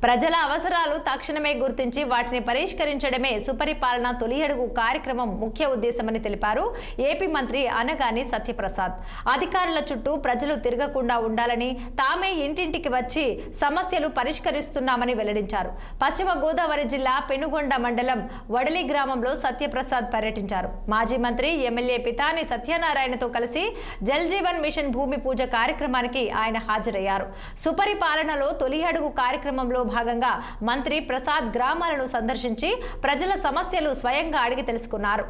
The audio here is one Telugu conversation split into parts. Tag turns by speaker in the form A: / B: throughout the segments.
A: ప్రజల అవసరాలు తక్షణమే గుర్తించి వాటిని పరిష్కరించడమే సుపరిపాలన తొలి అడుగు కార్యక్రమం ముఖ్య ఉద్దేశమని తెలిపారు ఏపీ మంత్రి అనగాని సత్యప్రసాద్. అధికారుల చుట్టూ ప్రజలు తిరగకుండా ఉండాలని, తామే ఇంటింటికి వచ్చి సమస్యలు పరిష్కరిస్తున్నామని వెల్లడించారు. పశ్చిమ గోదావరి జిల్లా పెనుగొండ మండలం వడలి గ్రామంలో సత్యప్రసాద్ పర్యటించారు. మాజీ మంత్రి ఎమ్మెల్యే పితాని సత్యనారాయణతో కలిసి జల్ జీవన్ మిషన్ భూమి పూజ కార్యక్రమానికి ఆయన హాజరయ్యారు. సుపరిపాలనలో తొలి అడుగు కార్యక్రమంలో భాగంగా మంత్రి ప్రసాద్ గ్రామాలను సందర్శించి ప్రజల సమస్యలు స్వయంగా అడిగి తెలుసుకున్నారు.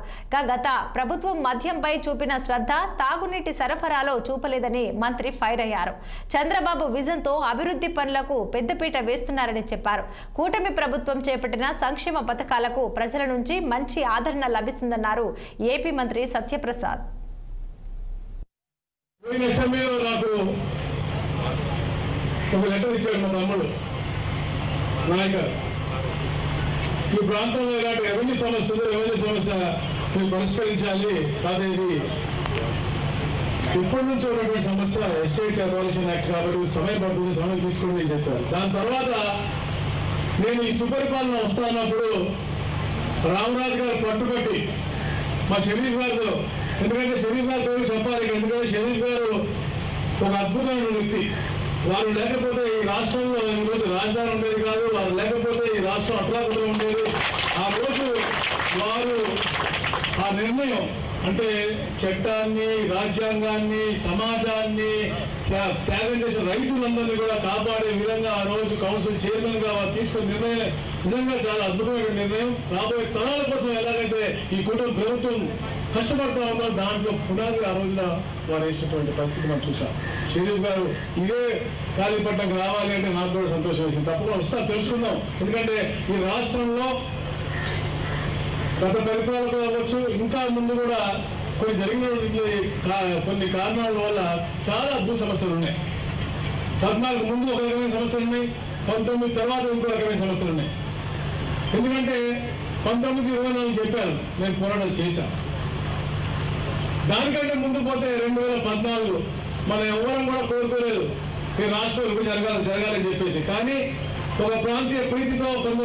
A: గత ప్రభుత్వం మద్యంపై చూపిన శ్రద్ధ తాగునీటి సరఫరాలో చూపలేదని మంత్రి ఫైర్ అయ్యారు. చంద్రబాబు విజన్ తో అభివృద్ధి పనులకు పెద్దపీట వేస్తున్నారని చెప్పారు. కూటమి ప్రభుత్వం చేపట్టిన సంక్షేమ పథకాలకు ప్రజల నుంచి మంచి ఆదరణ లభిస్తుందన్నారు ఏపీ మంత్రి సత్యప్రసాద్.
B: ఈ ప్రాంతంలో ఇలాంటి రెవెన్యూ సమస్య మీరు పరిష్కరించాలి. అదే ఇది ఇప్పటి నుంచి ఉన్నటువంటి సమస్య ఎస్టేట్ అబాలిషన్ యాక్ట్ కాబట్టి సమయం పడుతుంది, సమయం తీసుకుని నేను చెప్పాను. దాని తర్వాత నేను ఈ సుపరిపాలన వస్తున్నప్పుడు రామరాజు గారు పట్టుబట్టి మా షరీఫ్ గారితో, ఎందుకంటే షరీఫ్ గారితో చెప్పాలి, ఎందుకంటే షరీఫ్ గారు ఒక అద్భుతమైన వ్యక్తి. వారు లేకపోతే ఈ రాష్ట్రంలో ఈరోజు రాజధాని ఉండేది కాదు, వారు లేకపోతే ఈ రాష్ట్రం అట్లాగలో ఉండేది. ఆ రోజు వారు ఆ నిర్ణయం అంటే చట్టాన్ని, రాజ్యాంగాన్ని, సమాజాన్ని త్యాగం చేసిన రైతులందరినీ కూడా కాపాడే విధంగా ఆ రోజు కౌన్సిల్ చైర్మన్ గా వారు తీసుకున్న నిర్ణయం నిజంగా చాలా అద్భుతమైన నిర్ణయం. రాబోయే తరాల కోసం ఎలాగైతే ఈ కుటుంబ ప్రభుత్వం కష్టపడతా ఉందో దాంట్లో పునాది ఆ రోజున వారు వేసినటువంటి పరిస్థితి మనం చూసాం. షరీఫ్ గారు ఇదే కాళీపట్నంకి రావాలి అంటే నాకు కూడా సంతోషం వేసింది. తప్పకుండా వస్తా, తెలుసుకుందాం. ఎందుకంటే ఈ రాష్ట్రంలో గత పరిపాలకులు అవ్వచ్చు, ఇంకా ముందు కూడా కొన్ని జరిగిన కొన్ని కారణాల వల్ల చాలా భూ సమస్యలు ఉన్నాయి. 14 ముందు ఒక రకమైన సమస్యలు ఉన్నాయి, 19 తర్వాత ఇంకో రకమైన సమస్యలు ఉన్నాయి. ఎందుకంటే 1924 చెప్పారు, నేను పోరాటం చేశాను. దానికంటే ముందు పోతే 2014 మనం ఎవరం కూడా కోరుకోలేదు ఈ రాష్ట్రం జరగాలని చెప్పేసి. కానీ ఒక ప్రాంతీయ ప్రీతితో కొందరు